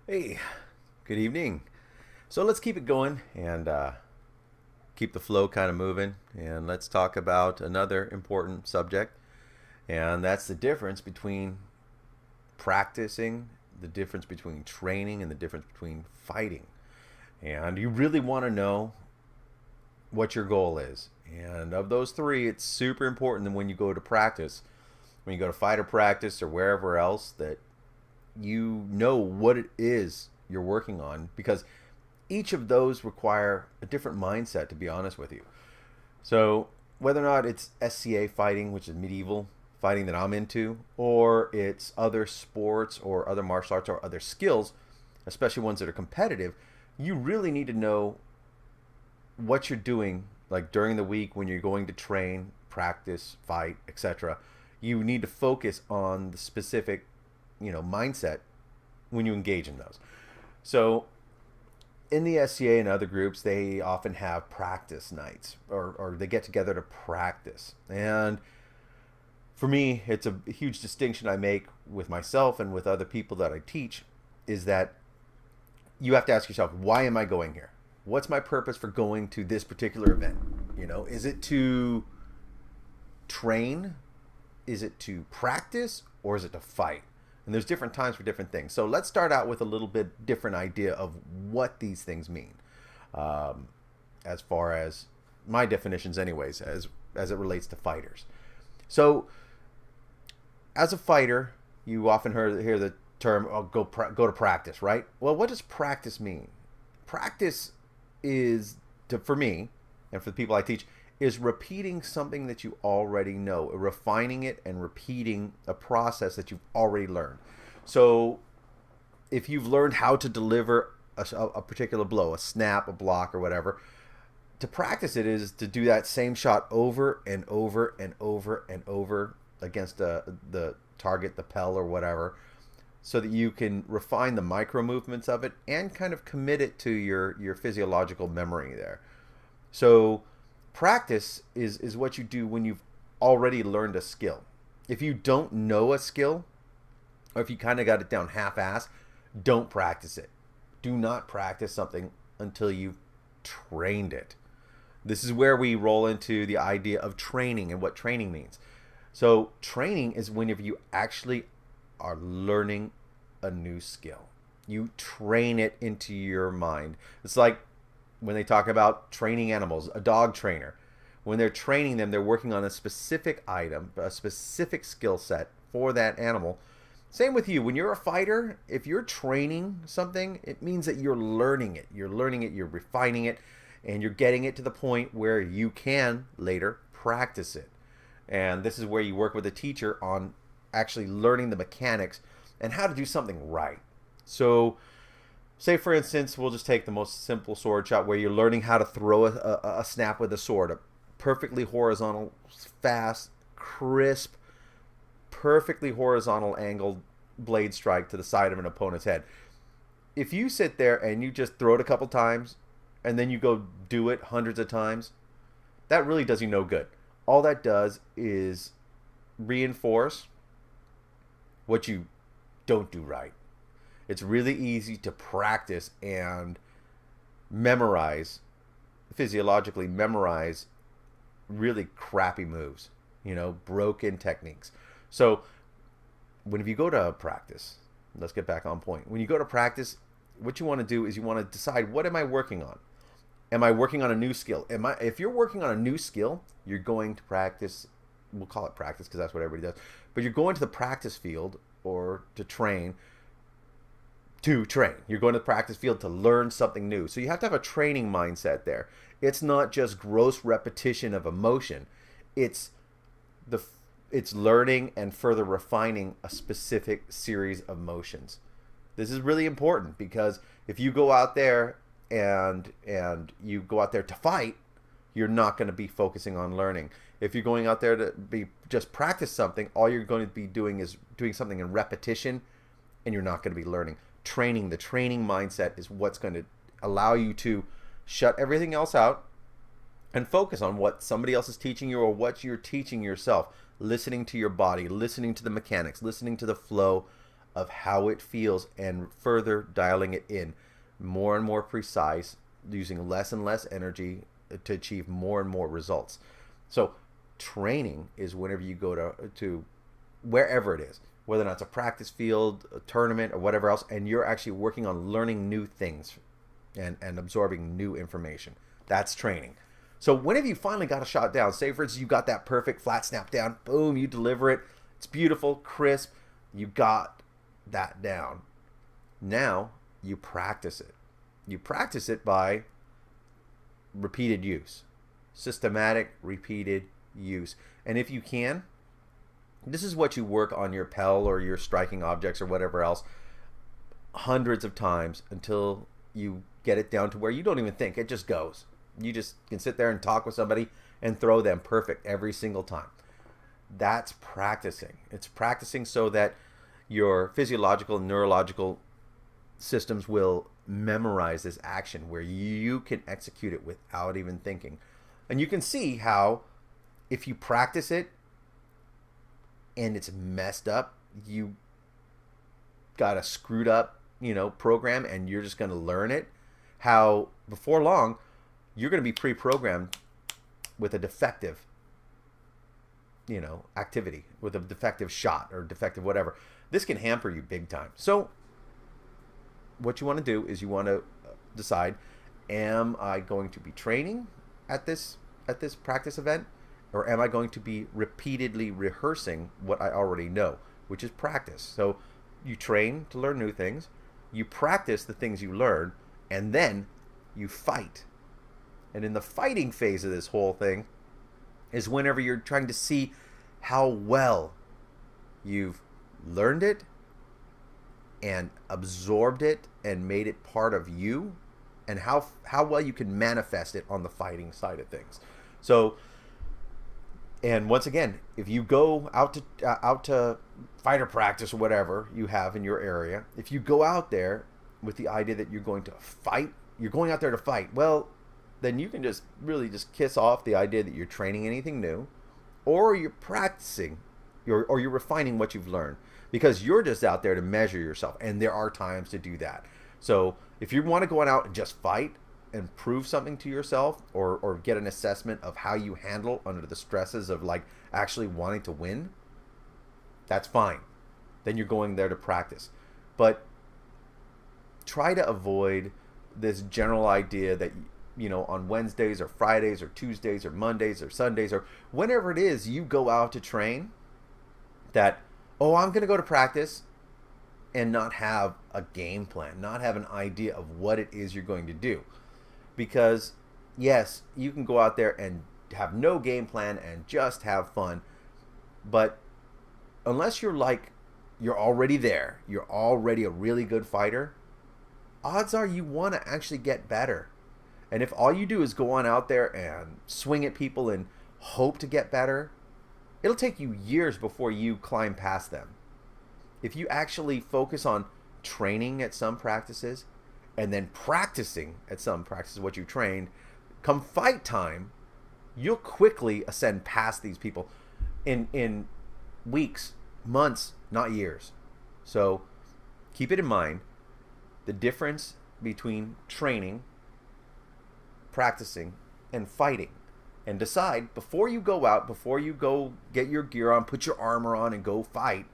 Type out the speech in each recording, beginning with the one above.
Hey, good evening. So let's keep it going and keep the flow kind of moving. And let's talk about another important subject. And that's the difference between practicing, the difference between training, and the difference between fighting. And you really want to know what your goal is. And of those three, it's super important that when you go to practice, when you go to fighter practice or wherever else, that you know what it is you're working on because each of those require a different mindset, to be honest with you. So whether or not it's SCA fighting, which is medieval fighting that I'm into, or it's other sports or other martial arts or other skills, especially ones that are competitive, you really need to know what you're doing like during the week when you're going to train, practice, fight, etc. You need to focus on the specific, mindset when you engage in those. So in the SCA and other groups, they often have practice nights or they get together to practice. And for me, it's a huge distinction I make with myself and with other people that I teach is that you have to ask yourself, why am I going here? What's my purpose for going to this particular event? Is it to train? Is it to practice? Or is it to fight? And there's different times for different things. So let's start out with a little bit different idea of what these things mean, um, as far as my definitions, anyways, as it relates to fighters. So as a fighter, you often hear the term "oh, go to practice," right? Well, what does practice mean? Practice is for me and for the people I teach is repeating something that you already know, refining it and repeating a process that you've already learned. So if you've learned how to deliver a particular blow, a snap, a block, or whatever, to practice it is to do that same shot over and over and over and over against the target, the pel, or whatever, so that you can refine the micro movements of it and kind of commit it to your physiological memory there. So practice is what you do when you've already learned a skill. If you don't know a skill, or if you kind of got it down half-ass, don't practice it. Do not practice something until you've trained it. This is where we roll into the idea of training and what training means. So training is whenever you actually are learning a new skill. You train it into your mind. It's like when they talk about training animals, a dog trainer. When they're training them, they're working on a specific item, a specific skill set for that animal. Same with you. When you're a fighter, if you're training something, it means that you're learning it. You're learning it, you're refining it, and you're getting it to the point where you can later practice it. And this is where you work with a teacher on actually learning the mechanics and how to do something right. So, say for instance, we'll just take the most simple sword shot where you're learning how to throw a snap with a sword, a perfectly horizontal, fast, crisp, perfectly horizontal angled blade strike to the side of an opponent's head. If you sit there and you just throw it a couple times and then you go do it hundreds of times, that really does you no good. All that does is reinforce what you don't do right. It's really easy to practice and memorize, physiologically memorize really crappy moves, broken techniques. So when if you go to practice, let's get back on point. When you go to practice, what you want to do is you want to decide, what am I working on? Am I working on a new skill? If you're working on a new skill, you're going to practice. We'll call it practice because that's what everybody does. But you're going to the practice field or to train. You're going to the practice field to learn something new. So you have to have a training mindset there. It's not just gross repetition of emotion. It's the it's learning and further refining a specific series of motions. This is really important because if you go out there and you go out there to fight, you're not going to be focusing on learning. If you're going out there to be just practice something, all you're going to be doing is doing something in repetition, and you're not going to be learning. The training mindset is what's going to allow you to shut everything else out and focus on what somebody else is teaching you or what you're teaching yourself. Listening to your body, listening to the mechanics, listening to the flow of how it feels and further dialing it in more and more precise, using less and less energy to achieve more and more results. So training is whenever you go to wherever it is, whether or not it's a practice field, a tournament, or whatever else, and you're actually working on learning new things and absorbing new information. That's training. So whenever you finally got a shot down, say for instance you got that perfect flat snap down, boom, you deliver it. It's beautiful, crisp. You got that down. Now you practice it. You practice it by repeated use, systematic repeated use. And if you can, this is what you work on your Pell or your striking objects or whatever else hundreds of times until you get it down to where you don't even think, it just goes. You just can sit there and talk with somebody and throw them perfect every single time. That's practicing. It's practicing so that your physiological and neurological systems will memorize this action where you can execute it without even thinking. And you can see how if you practice it and it's messed up, you got a screwed up, program, and you're just going to learn it, how before long you're going to be pre-programmed with a defective activity, with a defective shot or defective whatever. This can hamper you big time. So what you want to do is you want to decide, am I going to be training at this practice event, or am I going to be repeatedly rehearsing what I already know, which is practice? So you train to learn new things, you practice the things you learn, and then you fight. And in the fighting phase of this whole thing is whenever you're trying to see how well you've learned it and absorbed it and made it part of you, and how well you can manifest it on the fighting side of things. So, and once again, if you go out to fighter practice or whatever you have in your area, if you go out there with the idea that you're going to fight, you're going out there to fight, well, then you can just really just kiss off the idea that you're training anything new, or you're practicing, or you're refining what you've learned, because you're just out there to measure yourself, and there are times to do that. So if you want to go out and just fight and prove something to yourself, or get an assessment of how you handle under the stresses of like actually wanting to win, that's fine. Then you're going there to practice. But try to avoid this general idea that on Wednesdays or Fridays or Tuesdays or Mondays or Sundays or whenever it is you go out to train, that, oh, I'm going to go to practice, and not have a game plan, not have an idea of what it is you're going to do. Because yes, you can go out there and have no game plan and just have fun, but unless you're already there, you're already a really good fighter, odds are you want to actually get better. And if all you do is go on out there and swing at people and hope to get better, it'll take you years before you climb past them. If you actually focus on training at some practices and then practicing at some practices what you trained, come fight time, you'll quickly ascend past these people in weeks, months, not years. So keep it in mind, the difference between training, practicing, and fighting. And decide before you go out, before you go get your gear on, put your armor on and go fight,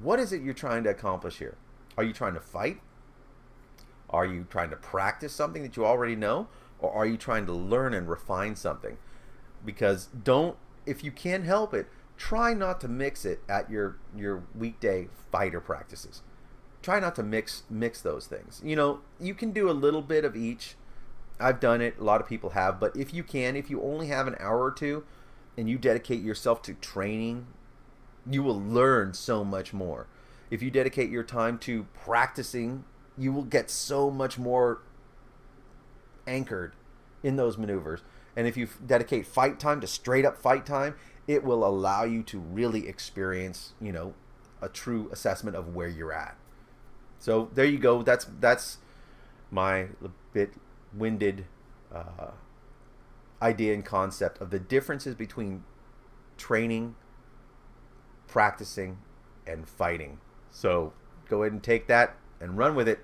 what is it you're trying to accomplish here? Are you trying to fight? Are you trying to practice something that you already know? Or are you trying to learn and refine something? Because if you can help it, try not to mix it at your weekday fighter practices. Try not to mix those things. You can do a little bit of each. I've done it, a lot of people have, but if you only have an hour or two and you dedicate yourself to training, you will learn so much more. If you dedicate your time to practicing, you will get so much more anchored in those maneuvers. And if you dedicate fight time to straight up fight time, it will allow you to really experience, a true assessment of where you're at. So there you go. That's my bit winded idea and concept of the differences between training, practicing, and fighting. So go ahead and take that and run with it.